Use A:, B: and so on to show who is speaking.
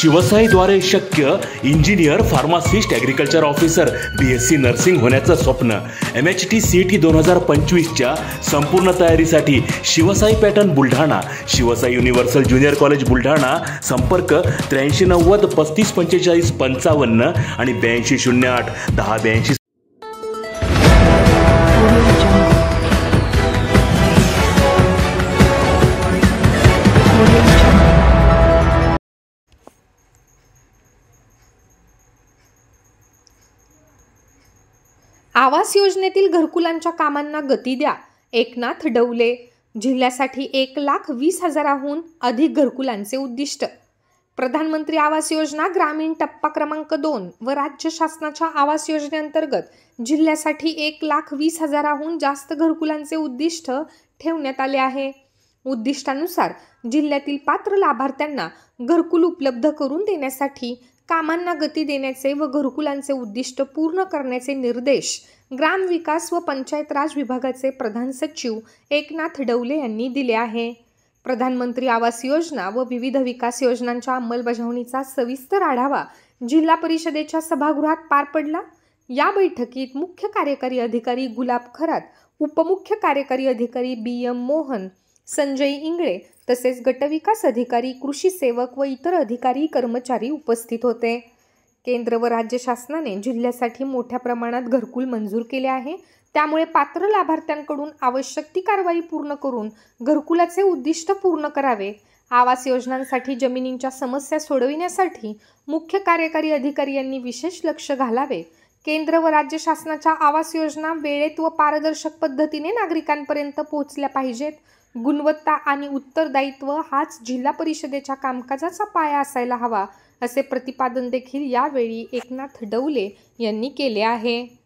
A: शिवसाईद्वारे शक्य engineer, pharmacist, agriculture officer, BSc nursing होण्याचं स्वप्न MHT CET 2025च्या संपूर्ण तयारीसाठी Shivsai pattern Buldhana, Shivsai universal junior college Buldhana. संपर्क 8390 3545 55 आणि 8208 1082.
B: आवास योजनेतील घरकुलांच्या कामांना गती द्या. एकनाथ डवले. जिल्ह्यासाठी 1,20,000हून अधिक घरकुलांचे उद्दिष्ट. प्रधानमंत्री आवास योजना ग्रामीण टप्पा क्रमांक 2 व राज्य शासनाच्या आवास योजनेअंतर्गत जिल्ह्यासाठी 1,20,000हून जास्त घरकुलांचे उद्दिष्ट ठेवण्यात आले आहे. उद्दिष्टानुसार जिल्ह्यातील पात्र लाभार्थ्यांना घरकुल उपलब्ध करून देण्यासाठी कामांना गती देण्याचे व घरकुलांचे उद्दिष्ट पूर्ण करण्याचे निर्देश ग्रामविकास व पंचायत राज विभागाचे प्रधान सचिव एकनाथ डवले यांनी दिले आहे. प्रधानमंत्री आवास योजना व विविध विकास योजनांच्या अंमलबजावणीचा सविस्तर आढावा जिल्हा परिषदेच्या सभागृहात पार पडला. या बैठकीत मुख्य कार्यकारी अधिकारी गुलाब खरात, उपमुख्य कार्यकारी अधिकारी BM मोहन, संजय इंगळे तसेच गटविकास अधिकारी, कृषी सेवक व इतर अधिकारी कर्मचारी उपस्थित होते. केंद्र व राज्य शासनाने जिल्ह्यासाठी मोठ्या प्रमाणात घरकुल मंजूर केले आहे. त्यामुळे पात्र लाभार्थ्यांकडून आवश्यक ती कारवाई पूर्ण करून घरकुलाचे उद्दिष्ट पूर्ण करावे. आवास योजनांसाठी जमिनींच्या समस्या सोडविण्यासाठी मुख्य कार्यकारी अधिकारी यांनी विशेष लक्ष घालावे. केंद्र व राज्य शासनाच्या आवास योजना वेळेत व पारदर्शक पद्धतीने नागरिकांपर्यंत पोहोचल्या पाहिजेत. गुणवत्ता आणि उत्तरदायित्व हाच जिल्हा परिषदेच्या कामकाजाचा पाया असायला हवा, असे प्रतिपादन देखील यावेळी एकनाथ डवले यांनी केले आहे.